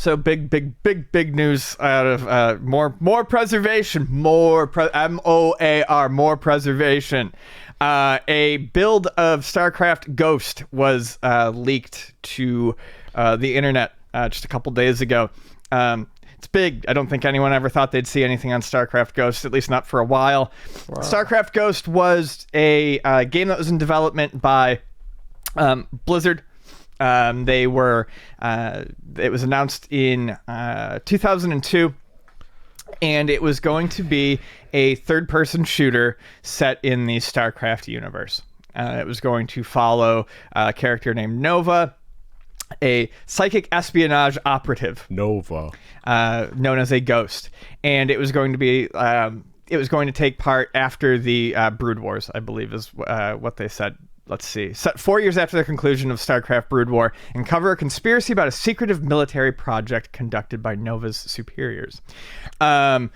So big news out of more preservation, more preservation. A build of Starcraft Ghost was leaked to the internet just a couple days ago. It's big. I don't think anyone ever thought they'd see anything on Starcraft Ghost, at least not for a while. Wow. Starcraft Ghost was a game that was in development by Blizzard. It was announced in 2002, and it was going to be a third-person shooter set in the Starcraft universe. It was going to follow a character named Nova, a psychic espionage operative. Nova. Known as a ghost. And it was going to be... it was going to take part after the Brood Wars, I believe is what they said. Let's see. Set 4 years after the conclusion of StarCraft Brood War, and cover a conspiracy about a secretive military project conducted by Nova's superiors. It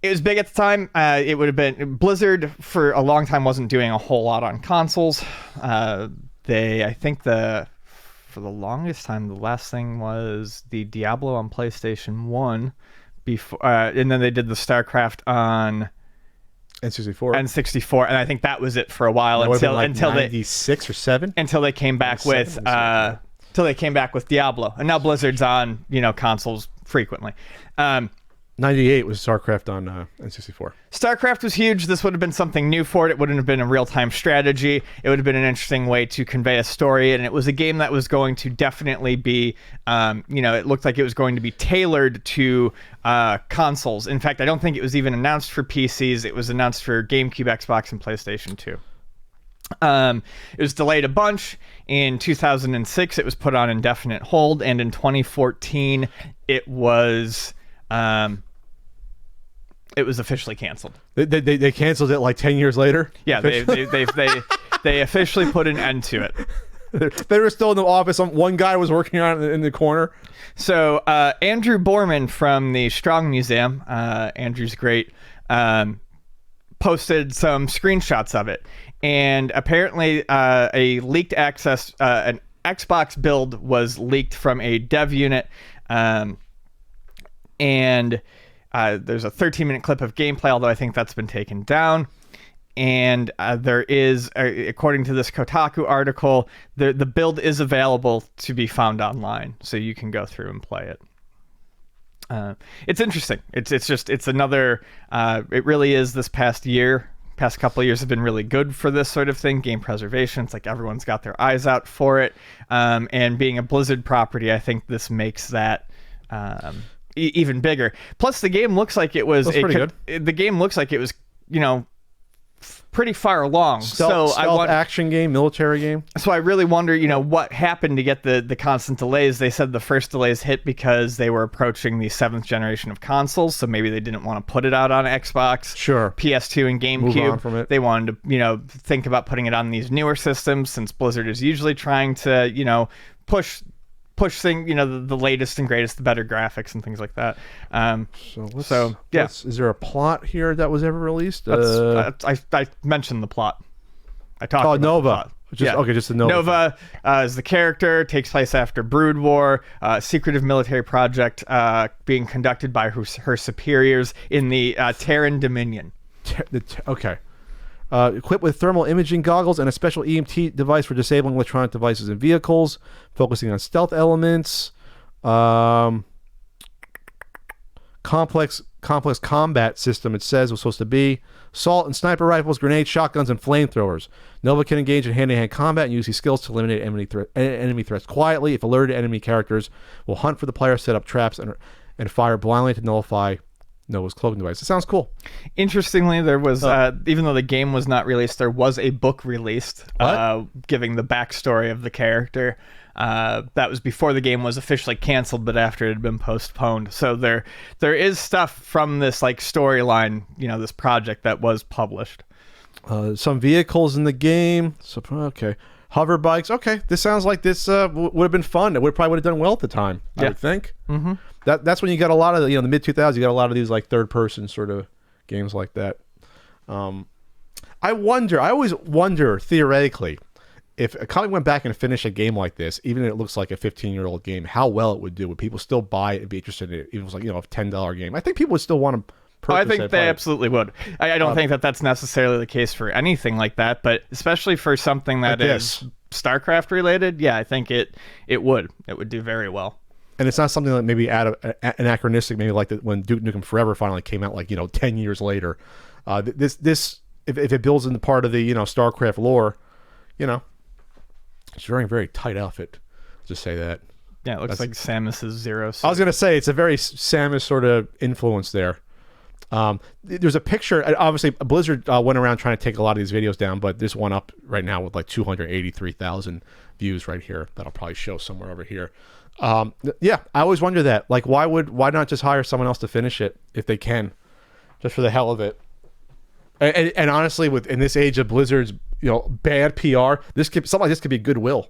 was big at the time. It would have been... Blizzard, for a long time, wasn't doing a whole lot on consoles. For the longest time, the last thing was the Diablo on PlayStation 1, before, and then they did the StarCraft on... N64, and I think that was it for a while until 96 or 7 until they came back with Diablo, and now Blizzard's on consoles frequently. 98 was StarCraft on N64. StarCraft was huge. This would have been something new for it. It wouldn't have been a real-time strategy. It would have been an interesting way to convey a story, and it was a game that was going to definitely be, it looked like it was going to be tailored to consoles. In fact, I don't think it was even announced for PCs. It was announced for GameCube, Xbox, and PlayStation 2. It was delayed a bunch. In 2006, it was put on indefinite hold, and in 2014, it was officially canceled. They canceled it like 10 years later? Yeah, they officially put an end to it. They were still in the office. One guy was working on it in the corner. So Andrew Borman from the Strong Museum, Andrew's great, posted some screenshots of it. And apparently a leaked access, an Xbox build was leaked from a dev unit. And there's a 13-minute clip of gameplay, although I think that's been taken down. And there is, according to this Kotaku article, the build is available to be found online, so you can go through and play it. It's interesting. It's another. It really is. This past couple of years have been really good for this sort of thing. Game preservation. It's like everyone's got their eyes out for it. And being a Blizzard property, I think this makes that. Even bigger. Plus, the game looks like it was pretty good. The game looks like it was, pretty far along. Stealth action game, military game. So I really wonder, what happened to get the constant delays. They said the first delays hit because they were approaching the 7th generation of consoles, so maybe they didn't want to put it out on Xbox, sure, PS2, and GameCube. Move on from it. They wanted to, think about putting it on these newer systems, since Blizzard is usually trying to, push thing, the latest and greatest, the better graphics and things like that. Is there a plot here that was ever released? I mentioned the plot. I talked about Nova. The plot. Just the Nova. Nova is the character, takes place after Brood War, secretive military project being conducted by her superiors in the Terran Dominion. Okay. Equipped with thermal imaging goggles and a special EMT device for disabling electronic devices and vehicles, focusing on stealth elements, complex combat system, it says, was supposed to be assault and sniper rifles, grenades, shotguns, and flamethrowers. Nova can engage in hand-to-hand combat and use these skills to eliminate enemy threats quietly. If alerted, enemy characters will hunt for the player, set up traps, and fire blindly to nullify Nova's cloaking device. It sounds cool. Interestingly, there was, even though the game was not released, there was a book released giving the backstory of the character. That was before the game was officially canceled, but after it had been postponed. So there is stuff from this storyline, this project that was published. Some vehicles in the game. So, okay. Hover bikes. Okay, this sounds like this would have been fun. It probably would have done well at the time, I would think. Mm-hmm. That's when you got a lot of the mid 2000s. You got a lot of these third person sort of games like that. I always wonder theoretically if a company went back and finished a game like this, even if it looks like a 15-year-old game, how well it would do. Would people still buy it and be interested in it? Even if it was like, a $10 game. I think people would still want to purchase it. I think they absolutely would. I don't think that that's necessarily the case for anything like that, but especially for something that is StarCraft related, yeah, I think it would. It would do very well. And it's not something that maybe anachronistic, maybe like when Duke Nukem Forever finally came out, like 10 years later. This if it builds into part of the StarCraft lore, it's wearing a very tight outfit. Just say that. Yeah, it looks like Samus's Zero suit. I was gonna say it's a very Samus sort of influence there. There's a picture. Obviously, Blizzard went around trying to take a lot of these videos down, but there's one up right now with like 283,000 views right here. That'll probably show somewhere over here. Yeah, I always wonder that. Like, why not just hire someone else to finish it if they can, just for the hell of it? And honestly, in this age of Blizzard's bad PR, something like this could be goodwill.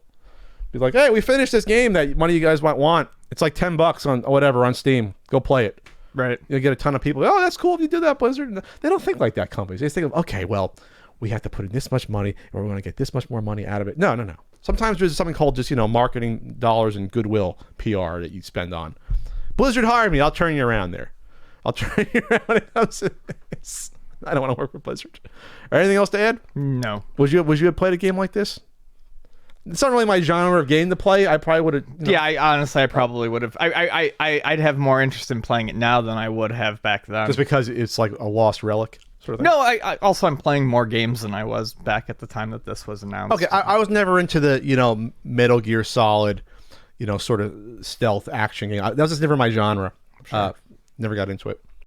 Be like, hey, we finished this game that one of you guys might want. It's like $10 on whatever on Steam. Go play it. Right. You'll get a ton of people. Oh, that's cool if you do that, Blizzard. They don't think like that, companies. They think of, okay, well, we have to put in this much money, and we're going to get this much more money out of it. No. Sometimes there's something called just marketing dollars and goodwill PR that you spend on. Blizzard, hire me. I'll turn you around there. I'll turn you around when it comes to this. I don't want to work with Blizzard. Anything else to add? No. Would you have played a game like this? It's not really my genre of game to play. I probably would have. Yeah, I probably would have. I'd have more interest in playing it now than I would have back then. Just because it's like a lost relic sort of thing? No, I'm playing more games than I was back at the time that this was announced. Okay, I was never into the Metal Gear Solid, sort of stealth action game. That was just never my genre. Sure. Never got into it.